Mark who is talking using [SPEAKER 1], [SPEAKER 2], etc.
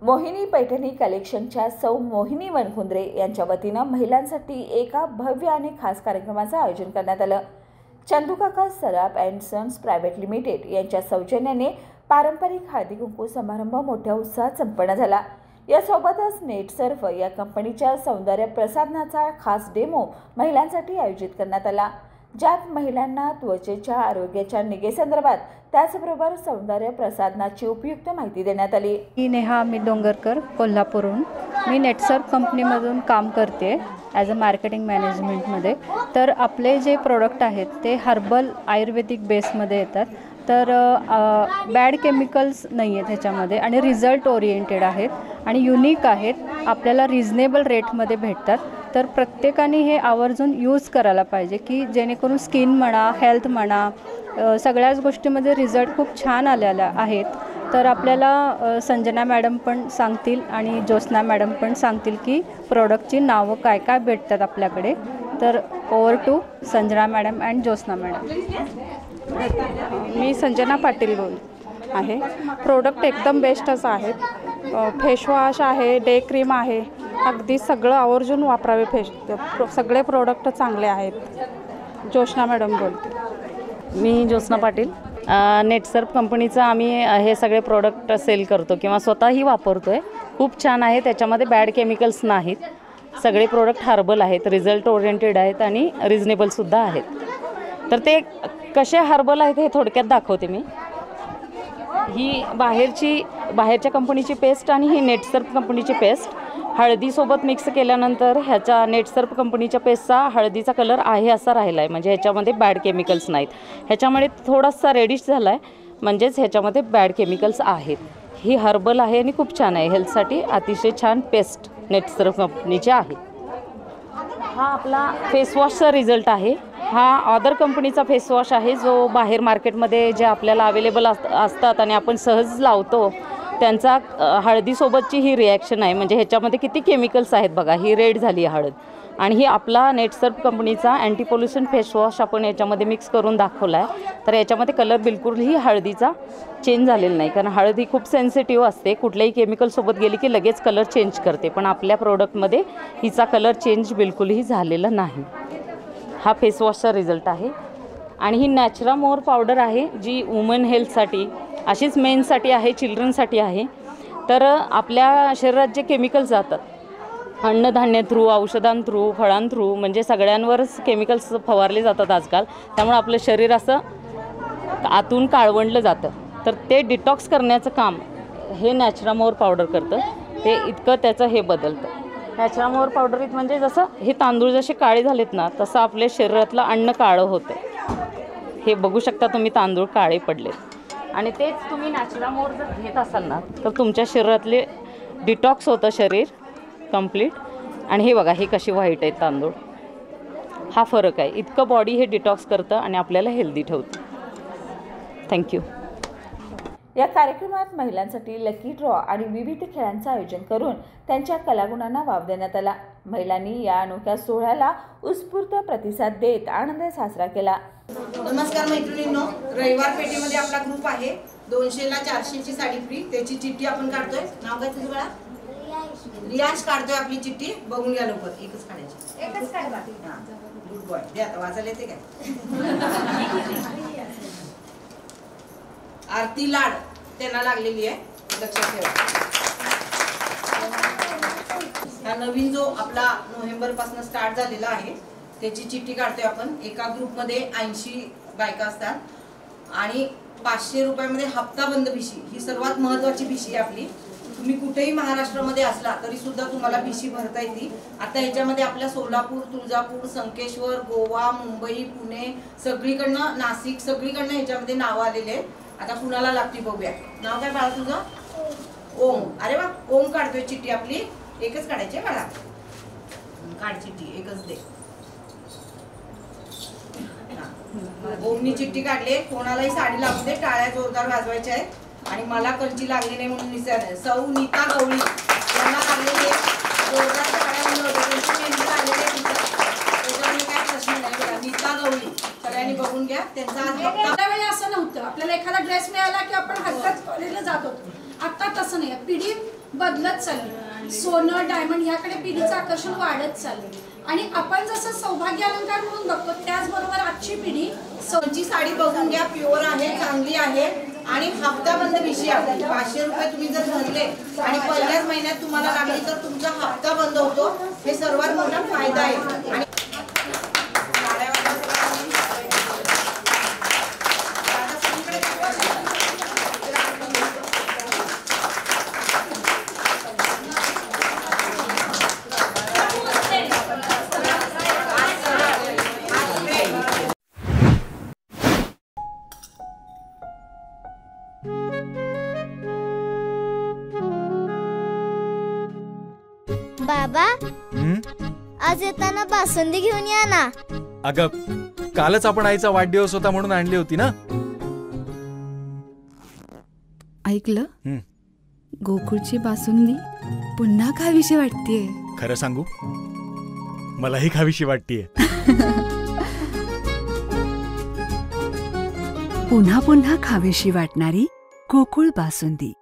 [SPEAKER 1] मोहिनी पैठणी कलेक्शनच्या सौ मोहिनी वनकुंद्रे यांच्या वतीनं महिलांसाठी एका भव्य आणि खास कार्यक्रमाचं आयोजन करण्यात आलं। चंदूकाका सराफ अँड सन्स प्रायव्हेट लिमिटेड यांच्या सौजन्याने पारंपरिक हळदी कुंकू समारंभ मोठ्या उत्साहात संपन्न झाला। यासोबतच नेट सर्फ या कंपनीच्या सौंदर्य प्रसाधनाचा खास डेमो महिलांसाठी आयोजित करण्यात आला, ज्यात महिलांना त्वचेच्या आरोग्याच्या निगेसंदर्भात त्याचबरोबर सौंदर्य प्रसाधनाची उपयुक्त माहिती देण्यात आली।
[SPEAKER 2] मी नेहा अमित डोंगरकर, कोल्हापूरहून। मी नेटसर्फ कंपनीमधून काम करते ॲज अ मार्केटिंग मॅनेजमेंटमध्ये। तर आपले जे प्रोडक्ट आहेत ते हर्बल आयुर्वेदिक बेसमध्ये येतात। तर बॅड केमिकल्स नाही आहेत ह्याच्यामध्ये आणि रिझल्ट ओरिएंटेड आहेत आणि युनिक आहेत, आपल्याला रिजनेबल रेटमध्ये भेटतात। तर प्रत्येकाने हे आवर्जून यूज करायला पाहिजे की जेणेकरून स्किन म्हणा, हेल्थ म्हणा, सगळ्याच गोष्टीमध्ये रिझल्ट खूप छान आलेला आहेत। तर आपल्याला संजना मॅडम पण सांगतील आणि ज्योत्स्ना मॅडम पण सांगतील की प्रोडक्टची नावं काय काय भेटतात आपल्याकडे। तर over to Sanjana madam and Jyotsna madam.
[SPEAKER 3] मी संजना पाटील बोल आहे। प्रोडक्ट एकदम बेस्टच आहेत। फेसवॉश आहे, डे क्रीम आहे, अगदी सगळं आवर्जून वापरावे। सगळे प्रोडक्ट चांगले आहेत। ज्योत्स्ना मॅडम बोलते।
[SPEAKER 4] मी ज्योत्स्ना पाटील, नेटसर्फ कंपनीचं आम्ही हे सगळे प्रोडक्ट सेल करतो किंवा स्वतःही वापरतो आहे। खूप छान आहे, त्याच्यामध्ये बॅड केमिकल्स नाहीत। सगळे प्रोडक्ट हर्बल आहेत, रिझल्ट ओरिएंटेड आहेत आणि रिजनेबलसुद्धा आहेत। तर ते कसे हर्बल आहेत हे थोडक्यात दाखवते मी। ही बाहेरच्या कंपनीची पेस्ट आणि ही नेटसर्फ कंपनीची पेस्ट हळदीसोबत मिक्स केल्यानंतर ह्याच्या नेटसर्फ कंपनीच्या पेस्टचा हळदीचा कलर आहे असा राहिला आहे, म्हणजे ह्याच्यामध्ये बॅड केमिकल्स नाहीत। ह्याच्यामध्ये थोडासा रेडिश झाला आहे, म्हणजेच ह्याच्यामध्ये बॅड केमिकल्स आहेत। ही हर्बल आहे आणि खूप छान आहे, हेल्थसाठी अतिशय छान पेस्ट नेटसर्फ कंपनीची आहे। हा आपला फेसवॉशचा रिझल्ट आहे। हा अदर कंपनीचा फेसवॉश आहे, जो बाहेर मार्केटमध्ये जे आपल्याला अवेलेबल असतात आणि आपण सहज लावतो त्यांचा हळदीसोबतची ही रिॲक्शन आहे। म्हणजे ह्याच्यामध्ये किती केमिकल्स आहेत बघा, ही रेड झाली आहे हळद। आणि ही आपला नेटसर्फ कंपनीचा अँटी पोल्युशन फेसवॉश आपण याच्यामध्ये मिक्स करून दाखवला आहे। तर याच्यामध्ये कलर बिलकुलही हळदीचा चेंज झालेला नाही, कारण हळद ही खूप सेन्सिटिव्ह असते, कुठल्याही केमिकलसोबत गेली की लगेच कलर चेंज करते, पण आपल्या प्रोडक्टमध्ये हिचा कलर चेंज बिलकुलही झालेला नाही। हा फेसवॉशचा रिझल्ट आहे। आणि ही नॅचरामोर पावडर आहे, जी वुमन हेल्थसाठी, अशीच मेनसाठी आहे, चिल्ड्रनसाठी आहे। तर आपल्या शरीरात जे केमिकल्स जातात अन्नधान्य थ्रू, औषधांथ्रू, फळांथ्रू, म्हणजे सगळ्यांवरच केमिकल्स फवारले जातात आजकाल, त्यामुळे आपलं शरीर असं आतून काळवंडलं जातं। तर ते डिटॉक्स करण्याचं काम हे नॅचरामोर पावडर करतं। ते इतकं त्याचं हे बदलतं। नॅचरामोर पावडरीत म्हणजे जसं हे तांदूळ जसे काळे झालेत ना, तसं आपल्या शरीरातलं अन्न काळं होतं। हे बघू शकता तुम्ही, तांदूळ काळे पडलेत। आणि तेच तुम्ही नॅचरामोर जर घेत असाल ना, तर तुमच्या शरीरातले डिटॉक्स होतं शरीर कंप्लीट। आणि हे बघा, हे कशी व्हाईट आहेत तांदूळ, हा फरक आहे। इतकं बॉडी हे डिटॉक्स करतं आणि आपल्याला हेल्दी ठेवतं। थँक्यू।
[SPEAKER 1] या कार्यक्रमात महिलांसाठी लकी ड्रॉ आणि विविध खेळांचं आयोजन करून त्यांच्या कलागुणांना वाव देण्यात आला। महिलांनी या अनोख्या सोहळ्याला उत्स्फूर्त प्रतिसाद देत आनंद साजरा केला।
[SPEAKER 5] नमस्कार मैत्रिणींनो, रविवार पेठेमध्ये आपला ग्रुप आहे। 200 ला 400 ची साडी फ्री, त्याची चिठ्ठी आपण काढतोय। नाव काय तुझं बाळा? रियाज काढतोय आपली चिठ्ठी, बघून घ्या लवकर। एकच काढायची, एकच काढा। हां, गुड बॉय। दे आता, वाचायला येते काय? आरती लाड त्यांना लागलेली आहे, लक्षात ठेवा। हा नवीन जो आपला नोव्हेंबर पासून स्टार्ट झालेला आहे, त्याची चिठ्ठी काढतोय आपण। एका ग्रुपमध्ये 80 बायका असतात आणि 500 रुपयामध्ये हप्ताबंद भिशी, ही सर्वात महत्त्वाची भिशी आहे आपली। तुम्ही कुठेही महाराष्ट्रामध्ये असला तरी सुद्धा तुम्हाला भिशी भरता येते। आता ह्याच्यामध्ये आपल्या सोलापूर, तुळजापूर, संकेश्वर, गोवा, मुंबई, पुणे, सगळीकडनं, नाशिक, सगळीकडनं ह्याच्यामध्ये नावं आलेले आहेत। आता कुणाला लागते बघूया। नाव काय बाळा तुझं? ओम। अरे वा, ओम काढतोय चिठ्ठी आपली। एकच काढायची आहे बाळा, काढ चिठ्ठी, एकच दे। ओमनी चिठ्ठी काढली। कोणालाही साडी लागू दे, टाळ्या जोरदार वाजवायच्या आहेत। आणि मला कंची लागली नाही म्हणून विचारले, सौ नीता गवळी यांना लागलेली आहे, जोरदार टाळ्या वाजवते। त्यांची लागलेली आहे, त्याच्यामुळे काय प्रश्न नाही बघा। नीता गवळी सगळ्यांनी बघून घ्या त्यांचा।
[SPEAKER 6] त्यावेळी असं नव्हतं, आपल्याला एखादा ड्रेस मिळाला की आपण हक्काच कॉलेजला जात होतो। आता तसं नाही, पिढी बदलत चालली. सोनं डायमंड ह्याकडे पिढीचं आकर्षण वाढत चाललं आणि आपण जसं सौभाग्य अलंकार म्हणून बघतो त्याचबरोबर आजची पिढी
[SPEAKER 5] जी साडी बघून घ्या, प्युअर आहे, चांगली आहे आणि हप्ताबंद विषय आहे. 500 रुपये तुम्ही जर भरले आणि पहिल्याच महिन्यात तुम्हाला लागली तर तुमचा हप्ता बंद होतो. हे सर्वात मोठा फायदा आहे. आणि
[SPEAKER 7] बाबा, आज येताना बासुंदी घेऊन या ना.
[SPEAKER 8] अगं, कालच आपण आईचा वाढदिवस होता म्हणून आणली होती ना.
[SPEAKER 9] ऐकलं, गोकुळची बासुंदी पुन्हा खावीशी वाटतेय.
[SPEAKER 8] खरं सांगू, मलाही खावीशी वाटतेय.
[SPEAKER 9] पुन्हा पुन्हा खावीशी वाटणारी गोकुळ बासुंदी.